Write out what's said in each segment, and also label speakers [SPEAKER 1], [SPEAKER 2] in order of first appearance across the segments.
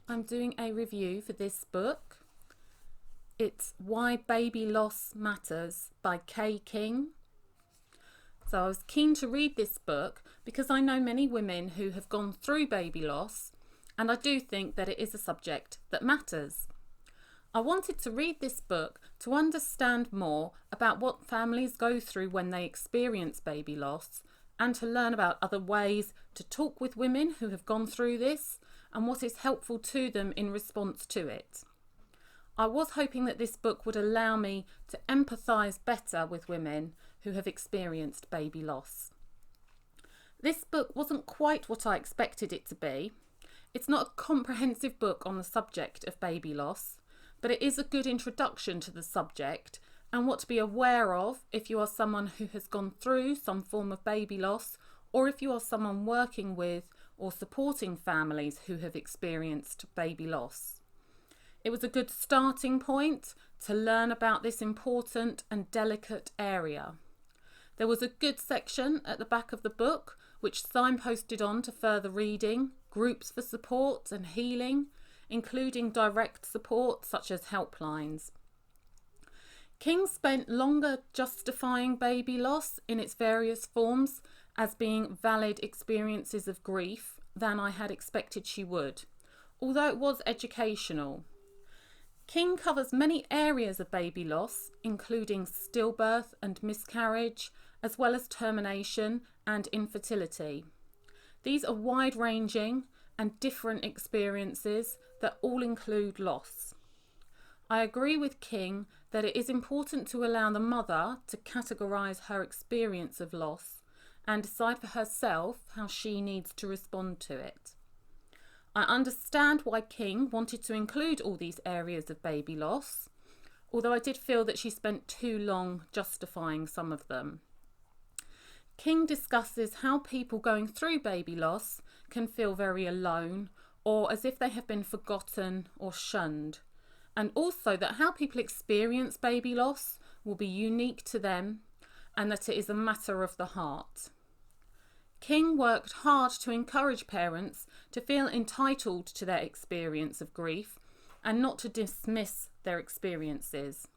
[SPEAKER 1] I'm doing a review for this book. It's Why Baby Loss Matters by Kay King. So I was keen to read this book because I know many women who have gone through baby loss, and I do think that it is a subject that matters. I wanted to read this book to understand more about what families go through when they experience baby loss, and to learn about other ways to talk with women who have gone through this and what is helpful to them in response to it. I was hoping that this book would allow me to empathise better with women who have experienced baby loss. This book wasn't quite what I expected it to be. It's not a comprehensive book on the subject of baby loss, but it is a good introduction to the subject and what to be aware of if you are someone who has gone through some form of baby loss, or if you are someone working with or supporting families who have experienced baby loss. It was a good starting point to learn about this important and delicate area. There was a good section at the back of the book which signposted on to further reading, groups for support and healing, including direct support such as helplines. King spent longer justifying baby loss in its various forms as being valid experiences of grief than I had expected she would, although it was educational. King covers many areas of baby loss, including stillbirth and miscarriage, as well as termination and infertility. These are wide-ranging and different experiences that all include loss. I agree with King that it is important to allow the mother to categorise her experience of loss and decide for herself how she needs to respond to it. I understand why King wanted to include all these areas of baby loss, although I did feel that she spent too long justifying some of them. King discusses how people going through baby loss can feel very alone or as if they have been forgotten or shunned, and also that how people experience baby loss will be unique to them and that it is a matter of the heart. King worked hard to encourage parents to feel entitled to their experience of grief and not to dismiss their experiences.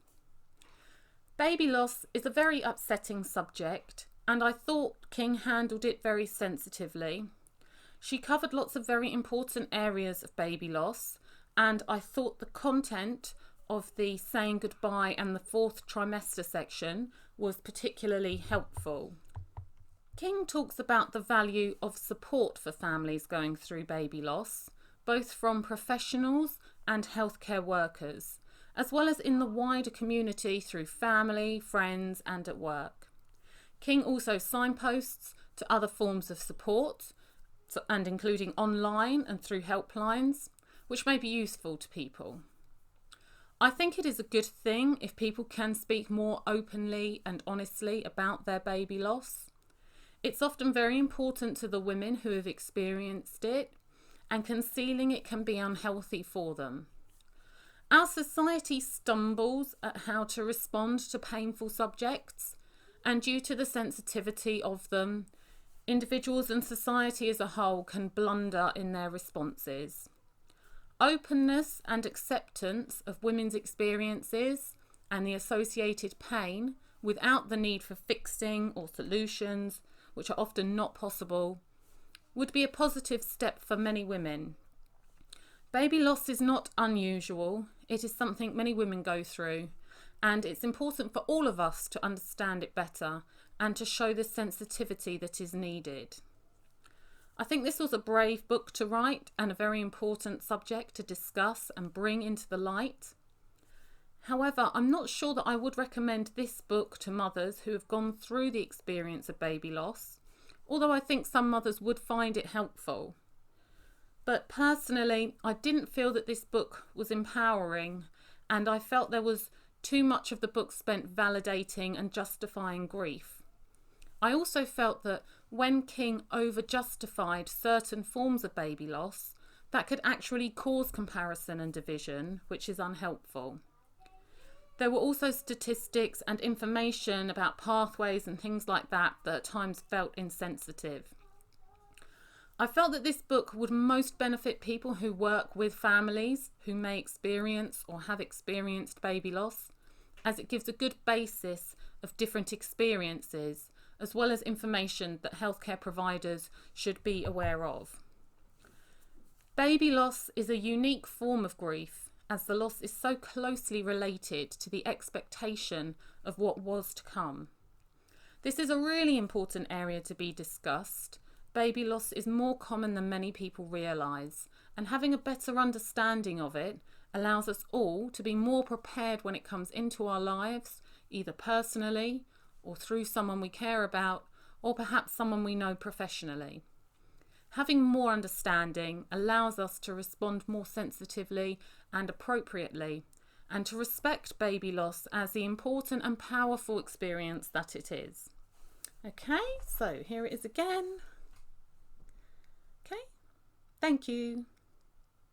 [SPEAKER 1] Baby loss is a very upsetting subject, and I thought King handled it very sensitively. She covered lots of very important areas of baby loss, and I thought the content of the saying goodbye and the fourth trimester section was particularly helpful. King talks about the value of support for families going through baby loss, both from professionals and healthcare workers, as well as in the wider community through family, friends and at work. King also signposts to other forms of support, and including online and through helplines, which may be useful to people. I think it is a good thing if people can speak more openly and honestly about their baby loss. It's often very important to the women who have experienced it, and concealing it can be unhealthy for them. Our society stumbles at how to respond to painful subjects, and due to the sensitivity of them, individuals and society as a whole can blunder in their responses. Openness and acceptance of women's experiences and the associated pain without the need for fixing or solutions, which are often not possible, would be a positive step for many women. Baby loss is not unusual. It is something many women go through, and it's important for all of us to understand it better and to show the sensitivity that is needed. I think this was a brave book to write and a very important subject to discuss and bring into the light. However, I'm not sure that I would recommend this book to mothers who have gone through the experience of baby loss, although I think some mothers would find it helpful. But personally, I didn't feel that this book was empowering, and I felt there was too much of the book spent validating and justifying grief. I also felt that when King over-justified certain forms of baby loss, that could actually cause comparison and division, which is unhelpful. There were also statistics and information about pathways and things like that that at times felt insensitive. I felt that this book would most benefit people who work with families who may experience or have experienced baby loss, as it gives a good basis of different experiences, as well as information that healthcare providers should be aware of. Baby loss is a unique form of grief, as the loss is so closely related to the expectation of what was to come. This is a really important area to be discussed. Baby loss is more common than many people realise, and having a better understanding of it allows us all to be more prepared when it comes into our lives, either personally or through someone we care about, or perhaps someone we know professionally. Having more understanding allows us to respond more sensitively and appropriately, and to respect baby loss as the important and powerful experience that it is. Okay, so here it is again. Okay, thank you.